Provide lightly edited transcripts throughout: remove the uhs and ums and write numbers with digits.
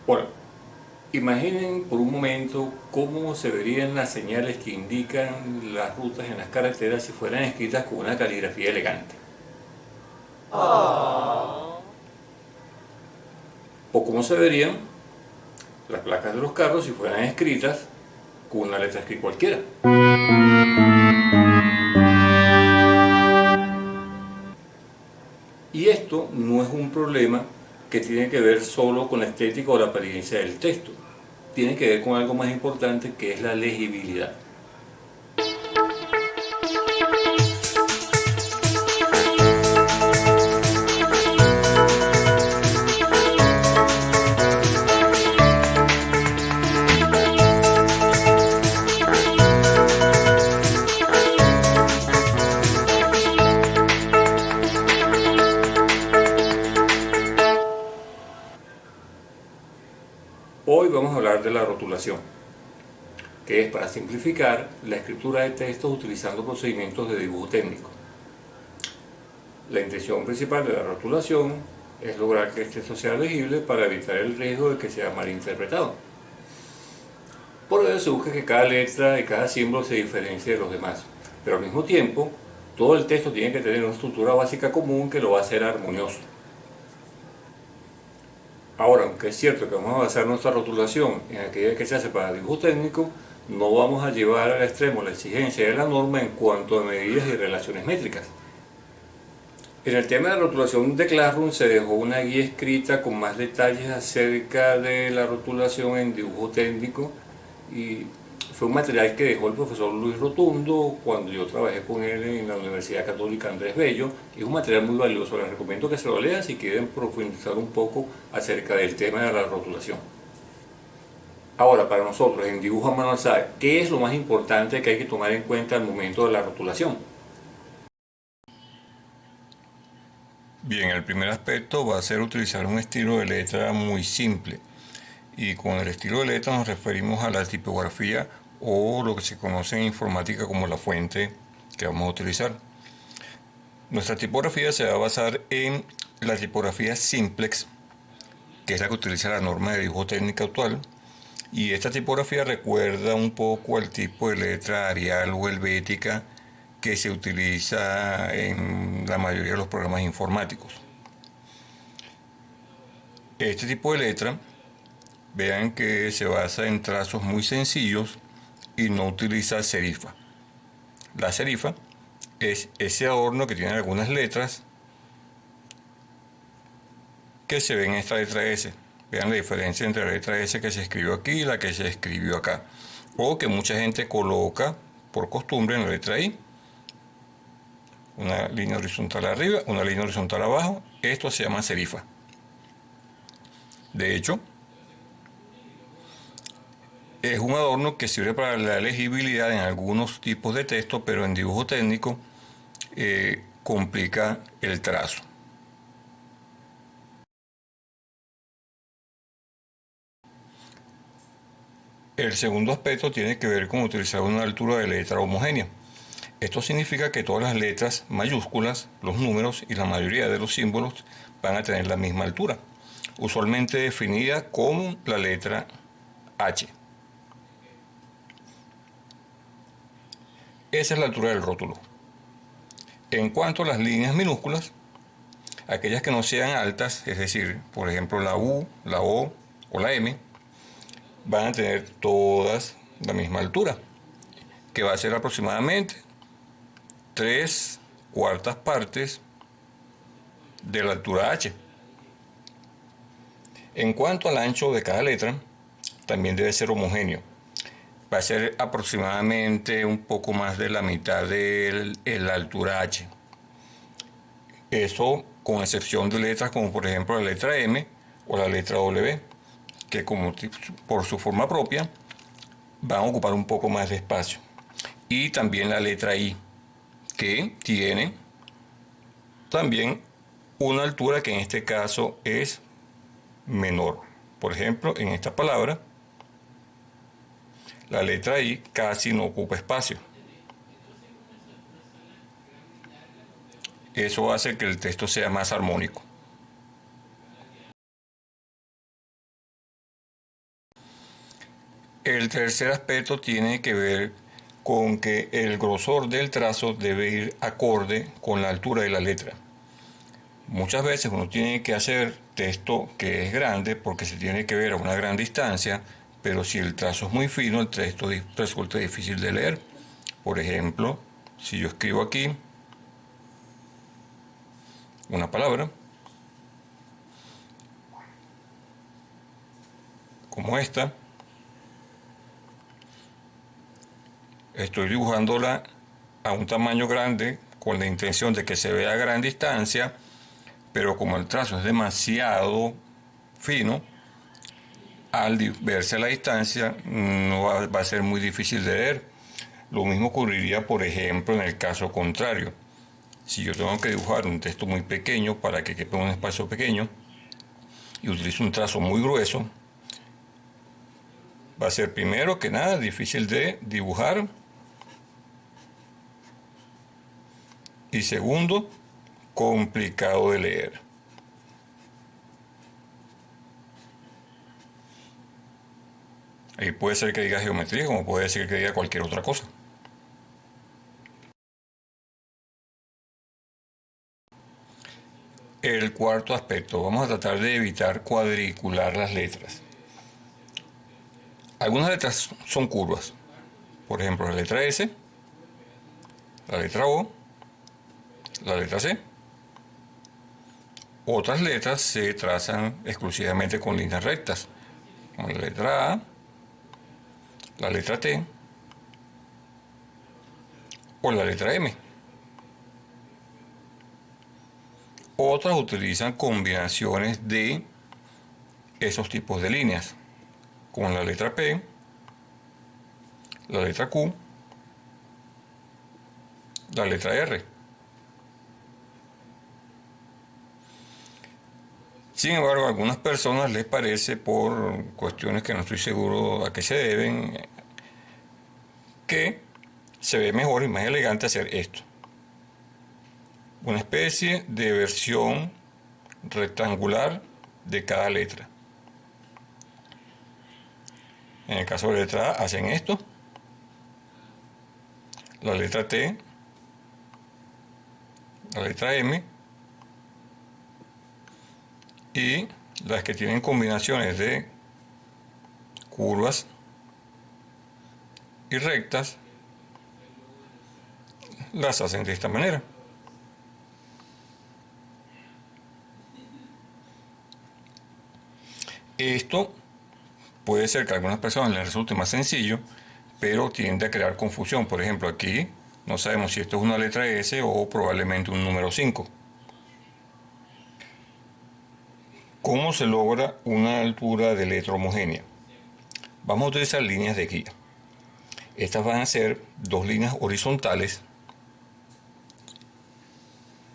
Bueno, imaginen por un momento cómo se verían las señales que indican las rutas en las carreteras si fueran escritas con una caligrafía elegante. O cómo se verían las placas de los carros si fueran escritas con una letra script cualquiera. Y esto no es un problema que tiene que ver solo con la estética o la apariencia del texto. Tiene que ver con algo más importante, que es la legibilidad. Hoy vamos a hablar de la rotulación, que es, para simplificar, la escritura de textos utilizando procedimientos de dibujo técnico. La intención principal de la rotulación es lograr que el texto sea legible para evitar el riesgo de que sea malinterpretado. Por ello se busca que cada letra y cada símbolo se diferencie de los demás, pero al mismo tiempo todo el texto tiene que tener una estructura básica común que lo va a hacer armonioso. Ahora, aunque es cierto que vamos a basar nuestra rotulación en aquella que se hace para dibujo técnico, no vamos a llevar al extremo la exigencia de la norma en cuanto a medidas y relaciones métricas. En el tema de la rotulación de Classroom se dejó una guía escrita con más detalles acerca de la rotulación en dibujo técnico, y fue un material que dejó el profesor Luis Rotundo cuando yo trabajé con él en la Universidad Católica Andrés Bello. Es un material muy valioso, les recomiendo que se lo lean si quieren profundizar un poco acerca del tema de la rotulación. Ahora, para nosotros en dibujo a mano alzada, ¿qué es lo más importante que hay que tomar en cuenta al momento de la rotulación? Bien, el primer aspecto va a ser utilizar un estilo de letra muy simple. Y con el estilo de letra nos referimos a la tipografía o lo que se conoce en informática como la fuente que vamos a utilizar. Nuestra tipografía se va a basar en la tipografía Simplex, que es la que utiliza la norma de dibujo técnica actual. Y esta tipografía recuerda un poco al tipo de letra Arial o helvética que se utiliza en la mayoría de los programas informáticos. Este tipo de letra, vean que se basa en trazos muy sencillos y no utiliza serifa. La serifa es ese adorno que tiene algunas letras que se ve en esta letra S. Vean la diferencia entre la letra S que se escribió aquí y la que se escribió acá. O que mucha gente coloca por costumbre en la letra I. Una línea horizontal arriba, una línea horizontal abajo. Esto se llama serifa. De hecho, es un adorno que sirve para la legibilidad en algunos tipos de texto, pero en dibujo técnico complica el trazo. El segundo aspecto tiene que ver con utilizar una altura de letra homogénea. Esto significa que todas las letras mayúsculas, los números y la mayoría de los símbolos van a tener la misma altura, usualmente definida como la letra H. Esa es la altura del rótulo. En cuanto a las líneas minúsculas, aquellas que no sean altas, es decir, por ejemplo la U, la O o la M, van a tener todas la misma altura, que va a ser aproximadamente 3/4 partes de la altura H. En cuanto al ancho de cada letra, también debe ser homogéneo. Va a ser aproximadamente un poco más de la mitad de la altura H. Eso con excepción de letras como por ejemplo la letra M o la letra W, que como por su forma propia van a ocupar un poco más de espacio. Y también la letra I, que tiene también una altura que en este caso es menor. Por ejemplo, en esta palabra, la letra I casi no ocupa espacio. Eso hace que el texto sea más armónico. El tercer aspecto tiene que ver con que el grosor del trazo debe ir acorde con la altura de la letra. Muchas veces uno tiene que hacer texto que es grande porque se tiene que ver a una gran distancia, pero si el trazo es muy fino, el texto resulta difícil de leer. Por ejemplo, si yo escribo aquí una palabra, como esta, estoy dibujándola a un tamaño grande con la intención de que se vea a gran distancia, pero como el trazo es demasiado fino, al verse a la distancia no va a ser muy difícil de leer. Lo mismo ocurriría, por ejemplo, en el caso contrario. Si yo tengo que dibujar un texto muy pequeño para que quepa en un espacio pequeño y utilizo un trazo muy grueso, va a ser primero que nada difícil de dibujar y segundo, complicado de leer. Ahí puede ser que diga geometría como puede ser que diga cualquier otra cosa. El cuarto aspecto, vamos a tratar de evitar cuadricular las letras. Algunas letras son curvas, por ejemplo la letra S, la letra O, la letra C. Otras letras se trazan exclusivamente con líneas rectas, como la letra A, la letra T o la letra M. Otras utilizan combinaciones de esos tipos de líneas, como la letra P, la letra Q, la letra R. Sin embargo, a algunas personas les parece, por cuestiones que no estoy seguro a qué se deben, que se ve mejor y más elegante hacer esto. Una especie de versión rectangular de cada letra. En el caso de la letra A hacen esto, la letra T, la letra M y las que tienen combinaciones de curvas y rectas las hacen de esta manera. Esto puede ser que a algunas personas les resulte más sencillo, pero tiende a crear confusión. Por ejemplo, aquí no sabemos si esto es una letra S o probablemente un número 5. ¿Cómo se logra una altura de letra homogénea? Vamos a utilizar líneas de guía. Estas van a ser dos líneas horizontales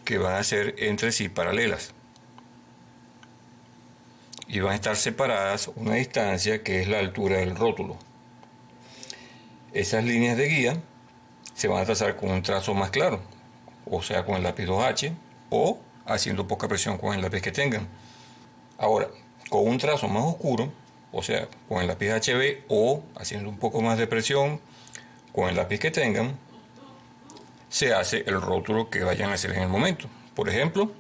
que van a ser entre sí paralelas y van a estar separadas una distancia que es la altura del rótulo. Esas líneas de guía se van a trazar con un trazo más claro, o sea con el lápiz 2H o haciendo poca presión con el lápiz que tengan. Ahora, con un trazo más oscuro, o sea con el lápiz HB o haciendo un poco más de presión con el lápiz que tengan, se hace el rótulo que vayan a hacer en el momento. Por ejemplo,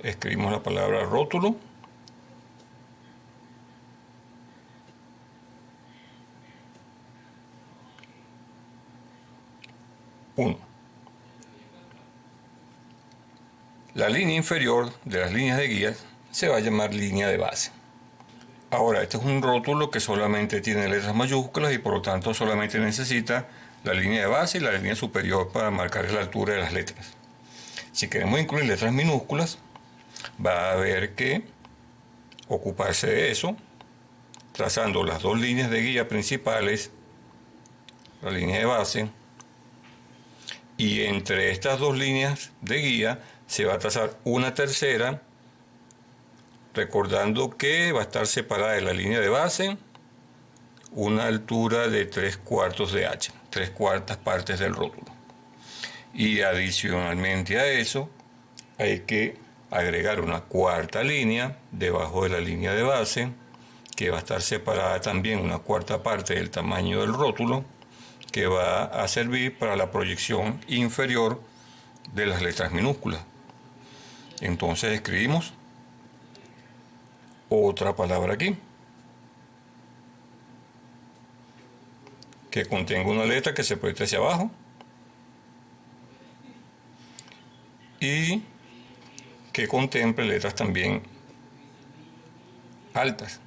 escribimos la palabra rótulo. La línea inferior de las líneas de guía se va a llamar línea de base. Ahora, este es un rótulo que solamente tiene letras mayúsculas y por lo tanto solamente necesita la línea de base y la línea superior para marcar la altura de las letras. Si queremos incluir letras minúsculas, va a haber que ocuparse de eso, trazando las dos líneas de guía principales, la línea de base, y entre estas dos líneas de guía se va a trazar una tercera, recordando que va a estar separada de la línea de base una altura de 3/4 de H, 3/4 partes del rótulo. Y adicionalmente a eso hay que agregar una cuarta línea debajo de la línea de base que va a estar separada también una cuarta parte del tamaño del rótulo, que va a servir para la proyección inferior de las letras minúsculas. Entonces escribimos otra palabra aquí, que contenga una letra que se proyecte hacia abajo y que contemple letras también altas.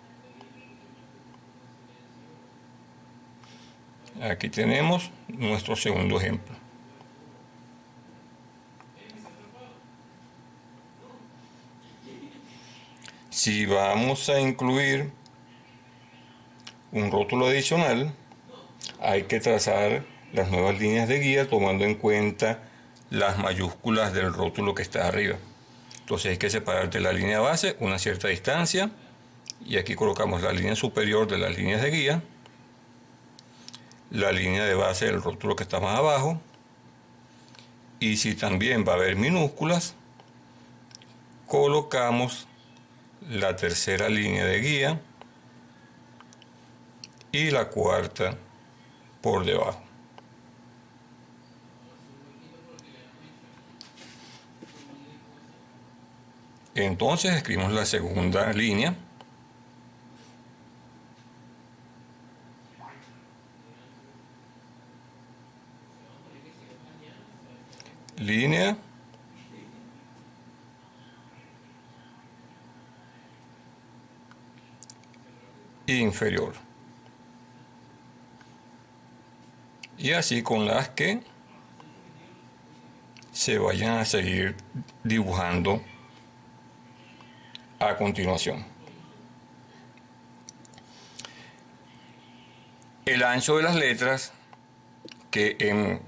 Aquí tenemos nuestro segundo ejemplo. Si vamos a incluir un rótulo adicional, hay que trazar las nuevas líneas de guía tomando en cuenta las mayúsculas del rótulo que está arriba. Entonces hay que separar de la línea base una cierta distancia y aquí colocamos la línea superior de las líneas de guía, la línea de base del rótulo que está más abajo, y si también va a haber minúsculas, colocamos la tercera línea de guía y la cuarta por debajo. Entonces escribimos la segunda línea. Línea inferior. Y así con las que se vayan a seguir dibujando a continuación. El ancho de las letras, que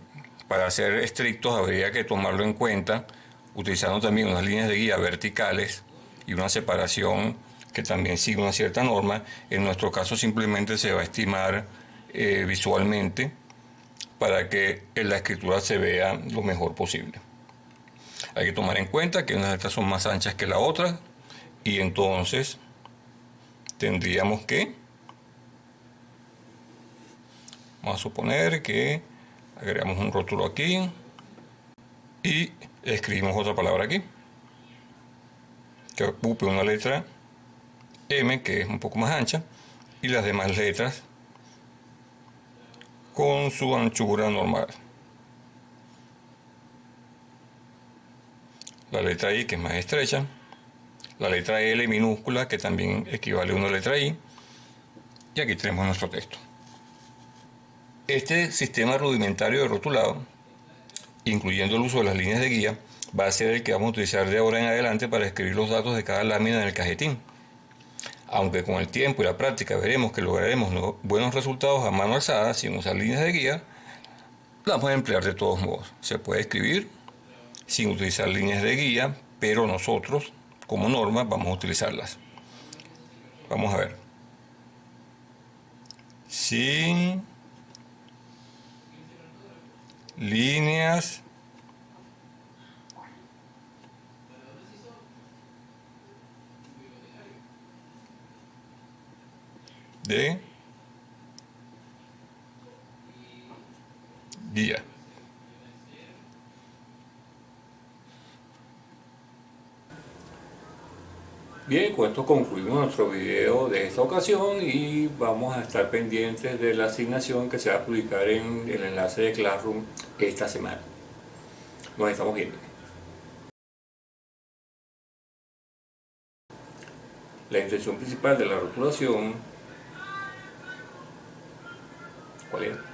para ser estrictos habría que tomarlo en cuenta, utilizando también unas líneas de guía verticales y una separación que también sigue una cierta norma. En nuestro caso simplemente se va a estimar visualmente para que en la escritura se vea lo mejor posible. Hay que tomar en cuenta que unas letras son más anchas que la otra y entonces tendríamos que, vamos a suponer que agregamos un rótulo aquí y escribimos otra palabra aquí que ocupe una letra M, que es un poco más ancha, y las demás letras con su anchura normal. La letra I, que es más estrecha, la letra L minúscula, que también equivale a una letra I, y aquí tenemos nuestro texto. Este sistema rudimentario de rotulado, incluyendo el uso de las líneas de guía, va a ser el que vamos a utilizar de ahora en adelante para escribir los datos de cada lámina en el cajetín. Aunque con el tiempo y la práctica veremos que lograremos buenos resultados a mano alzada sin usar líneas de guía, la vamos a emplear de todos modos. Se puede escribir sin utilizar líneas de guía, pero nosotros, como norma, vamos a utilizarlas. Vamos a ver. Sin líneas de guía. Bien, con esto concluimos nuestro video de esta ocasión y vamos a estar pendientes de la asignación que se va a publicar en el enlace de Classroom esta semana. Nos estamos viendo. La intención principal de la rotulación, ¿cuál era?